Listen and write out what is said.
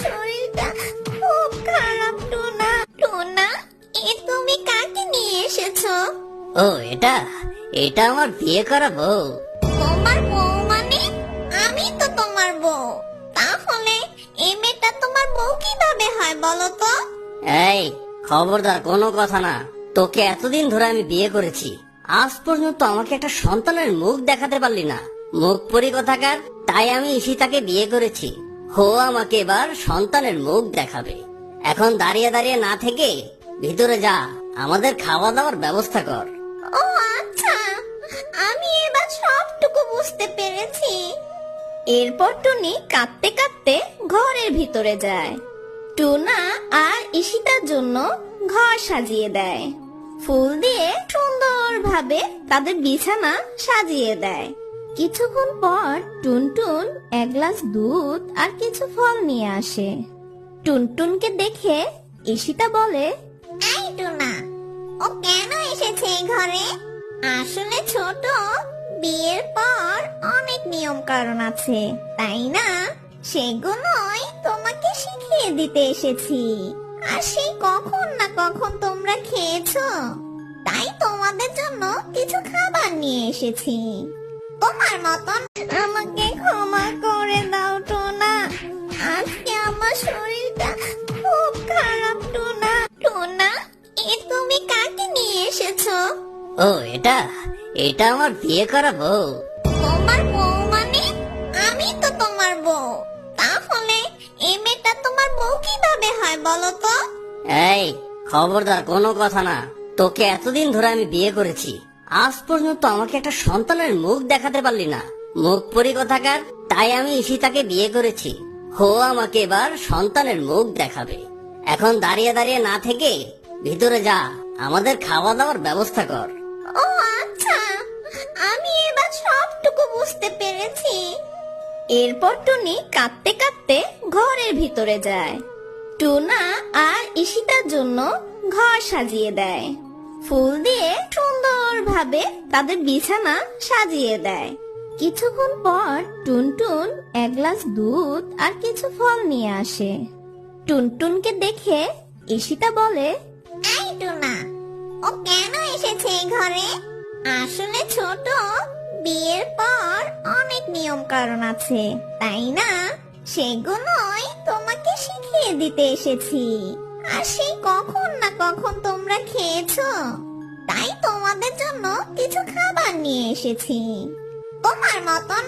শরীরটা খুব খারাপ। টুনা, টুনা, তুমি কাকে নিয়ে এসেছো? ও এটা এটা আমার বিয়ে করা বউ। তোমার বউ মানে? আমি তো তোমার বউ। তাহলে এই মেয়েটা তোমার বউ কিভাবে হয় বলো তো? এই খবরদার, কোনো কথা না। তোকে এতদিন ধরে আমি বিয়ে করেছি, আজ পর্যন্ত আমাকে একটা সন্তানের মুখ দেখাতে পারলি না। মুখ পরি কথাকার, তাই আমি ঈশিতাকে বিয়ে করেছি। হো আমাকে এবার সন্তানের মুখ দেখাবে। এখন দাঁড়িয়ে দাঁড়িয়ে না থেকে ভিতরে যা, আমাদের খাওয়া দাওয়ার ব্যবস্থা কর। ও আচ্ছা, আমি এবার সবটুকু বুঝতে পেরেছি। এরপর টুনি কাঁদতে কাঁদতে ঘরের ভিতরে যায়। টুনা আর ঈশিতার জন্য ঘর সাজিয়ে দেয়, ফুল দিয়ে সুন্দরভাবে তাদের বিছানা সাজিয়ে দেয়। কিছুক্ষণ পর টুনটুন এক গ্লাস দুধ আর কিছু ফল নিয়ে আসে। টুনটুনকে দেখে ঈশিতা বলে, এই টুনা, ও কেন এসেছে এই ঘরে? আসলে ছোট, বিয়ের পর অনেক নিয়ম কারণ আছে, তাই না? সেগুলোই তোমাকে শিখিয়ে দিতে এসেছি। আর সেই কখন না কখন তোমরা খেয়েছো, তাই তোমাদের জন্য কিছু খাবার নিয়ে এসেছি। তোমার মতন আমাকে ক্ষমা করে দাও টুনা, আজকে আমার শরীরটা খুব খারাপ। টুনা, টুনা, তুমি কাকে নিয়ে এসেছো? ও এটা আমার বিয়ে করা বউ। তোমার বউ মানে? আমি তো তোমার বউ। তাহলে এই মেয়েটা তোমার বউ কিভাবে হয় বলো তো? এই খবরদার, কোনো কথা না। তোকে এতদিন ধরে আমি বিয়ে করেছি, আজ পর্যন্ত আমাকে একটা সন্তানের মুখ দেখাতে পারলি না। মুখ পরি কথাকার, তাই আমি ঈশিতাকে বিয়ে করেছি। হো আমাকে এবার সন্তানের মুখ দেখাবে। এখন দাঁড়িয়ে দাঁড়িয়ে না থেকে ভিতরে যা, আমাদের খাওয়া দাওয়ার ব্যবস্থা কর। ও আচ্ছা, আমি এবার সবটুকু বুঝতে পেরেছি। এরপর টুনি কাঁদতে কাঁদতে ঘরের ভিতরে যায়। টুনা আর ঈশিতার জন্য ঘর সাজিয়ে দেয়, ফুল দিয়ে সুন্দরভাবে তাদের বিছানা সাজিয়ে দেয়। কিছুক্ষণ পর টুনটুন এক গ্লাস দুধ আর কিছু ফল নিয়ে আসে। টুনটুনকে দেখে ঈশিতা বলে, এই টুনা, ও কেন এসেছে এই ঘরে? আসলে ছোট, বিয়ের পর অনেক নিয়ম কারণ আছে, তাই না? সেগুলোই তোমাকে শিখিয়ে দিতে এসেছি। আর সেই কখন না কখন তোমরা খেয়েছো, তাই তোমাদের জন্য কিছু খাবার নিয়ে এসেছি। তোমার মতন